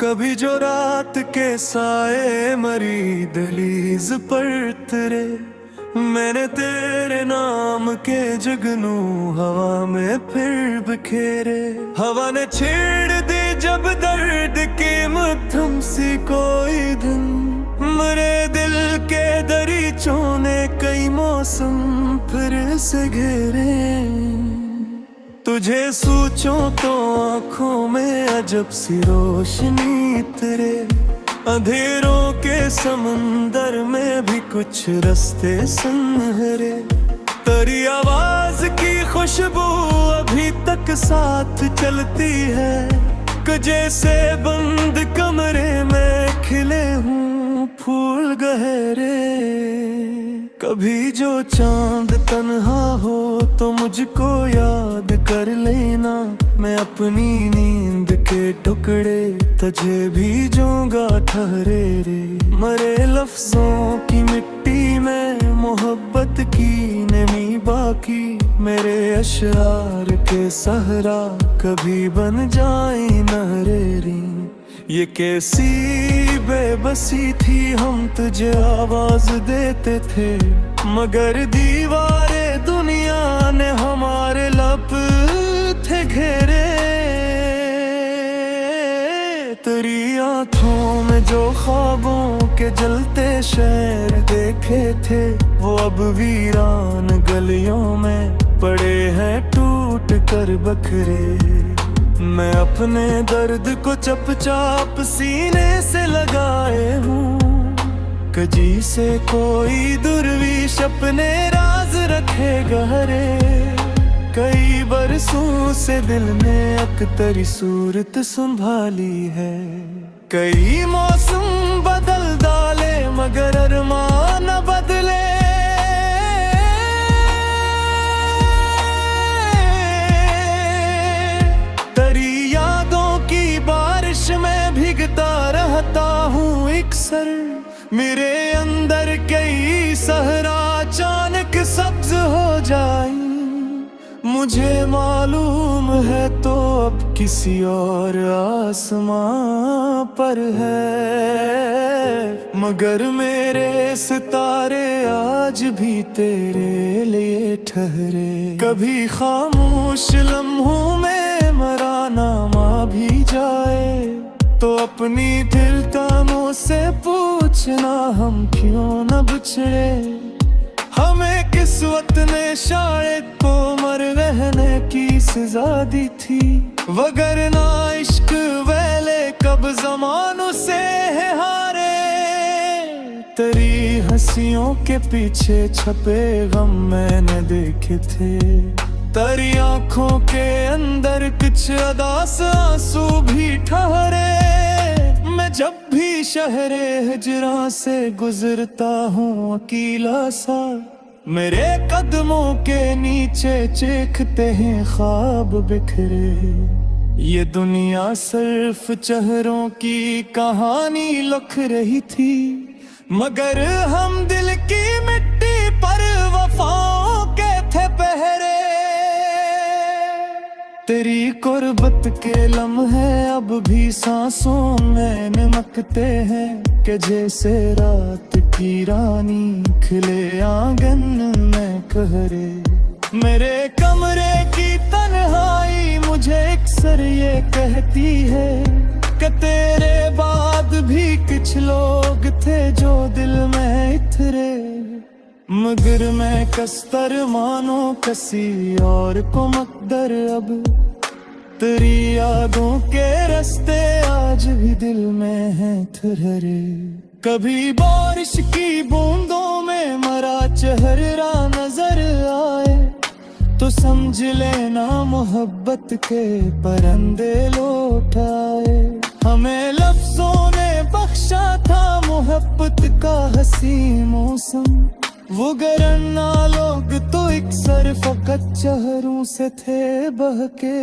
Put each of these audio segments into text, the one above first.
कभी जो रात के साए मरी दहलीज पर तेरे, मैंने तेरे नाम के जुगनू हवा में फिर बिखेरे। हवा ने छेड़ दी जब दर्द की मध्यम सी कोई दिन, मेरे दिल के दरीचों ने कई मौसम फिर से घेरे। तुझे सोचो तो आँखों में अजब सी रोशनी तेरे, अंधेरों के समंदर में भी कुछ रास्ते सुनहरे। तेरी आवाज की खुशबू अभी तक साथ चलती है, कि जैसे बंद कमरे में खिले हूँ फूल गहरे। कभी जो चांद तन्हा हो तो मुझको याद कर लेना, मैं अपनी नींद के टुकड़े तुझे भेजूंगा ठहरे रे। मरे लफ्जों की मिट्टी में मोहब्बत की नमी बाकी, मेरे अशआर के सहरा कभी बन जाए नहरें। ये कैसी बेबसी थी, हम तुझे आवाज देते थे, मगर दीवारें दुनिया ने हमारे लब थे घेरे। तेरी आँखों में जो ख्वाबों के जलते शहर देखे थे, वो अब वीरान गलियों में पड़े हैं टूट कर बखरे। मैं अपने दर्द को चपचाप सीने से लगाए हूँ, कजी से कोई दुर्विश अपने राज रखे गहरे। कई बरसों से दिल ने अख्तरी सूरत संभाली है, कई मौसम बदल डाले मगर अरमान न बदले। तेरी यादों की बारिश में भीगता रहता हूँ इकसर, मेरे अंदर कई सहरा अचानक सब्ज हो जाए। मुझे मालूम है तो अब किसी और आसमां पर है, मगर मेरे सितारे आज भी तेरे लिए ठहरे। कभी खामोश लम्हों में मरा नामा भी जाए, तो अपनी दिल कानों से पूछना हम क्यों न बिछड़े। हमें किस्मत ने शायद को मर रहने की सजा दी थी, वगरना इश्क वेले कब ज़मानों से है हारे। तेरी हंसियों के पीछे छपे गम मैंने देखे थे, तेरी आँखों के अंदर कुछ अदास आंसू भी ठहरे। मैं जब भी शहरे हिजरा से गुजरता हूँ अकेला सा, मेरे कदमों के नीचे चीखते हैं ख्वाब बिखरे। ये दुनिया सिर्फ चेहरों की कहानी लिख रही थी, मगर हम दिल की मिट्टी पर वफाओं के थे पहरे। तेरी कुर्बत के लम्हे अब भी सांसों में निमकते हैं, कि जैसे रात की रानी खिले आंगन में कहरे। मेरे कमरे की तन्हाई मुझे अक्सर ये कहती है, कि तेरे बाद भी कुछ लोग थे जो दिल में इतरे। मगर मैं कस्तर मानो किसी और को मकदर, अब तेरी यादों के रास्ते आज भी दिल में हैं ठहरे। कभी बारिश की बूंदों में मरा चेहरा नजर आए, तो समझ लेना मोहब्बत के परंदे लौट आए। हमें लफ्जों ने बख्शा था मोहब्बत का हसी मौसम, वो गरना लोग तो इकसर फकत चेहरों से थे बहके।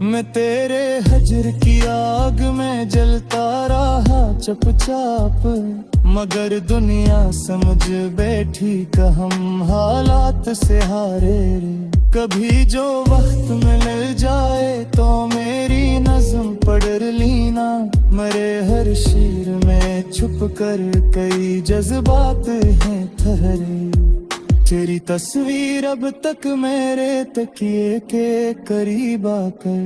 मैं तेरे हजर की आग में जलता रहा चुपचाप, मगर दुनिया समझ बैठी कि हम हालात से हारे रे। कभी जो वक्त मिल जाए तो मेरी नज़्म पढ़ लीना। मरे हर शेर में छुप कर कई जज्बात हैं ठहरे। तेरी तस्वीर अब तक मेरे तकिए के करीब आकर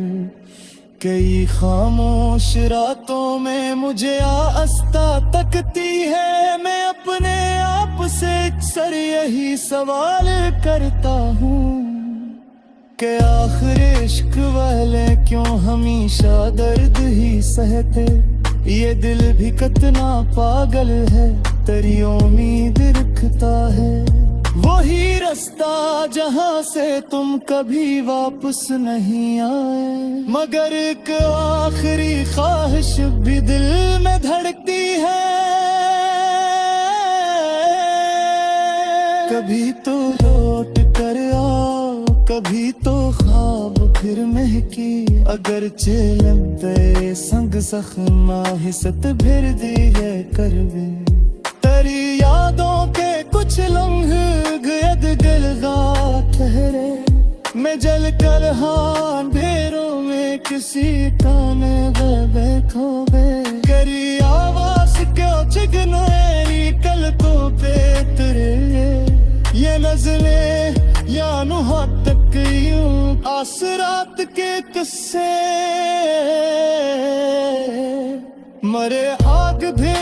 कई खामोश रातों में मुझे आस्था तकती है। मैं अपने आप से अक्सर यही सवाल करता हूँ कि आखिर इश्क वाले क्यों हमेशा दर्द ही सहते। ये दिल भी कितना पागल है, तेरी उम्मीद रखता है। वही रास्ता जहाँ से तुम कभी वापस नहीं आए। मगर एक आखिरी ख्वाहिश भी दिल में धड़कती है। कभी तो लौट कर आओ, कभी तो ख्वाब फिर महकी। अगर चेलम ते संग जख्मा हिसत फिर दिए करवे। तेरी यादों के कुछ लम्हे गयद गलगा ठहरे। मैं जल कर हाँ अंधेरों में किसी काने गए खोबे। करी आवाज क्यों चिगनेरी कल को बेतरे। ये नजरें या नुहा तक यूं आसरात के किस्से। मरे आग भी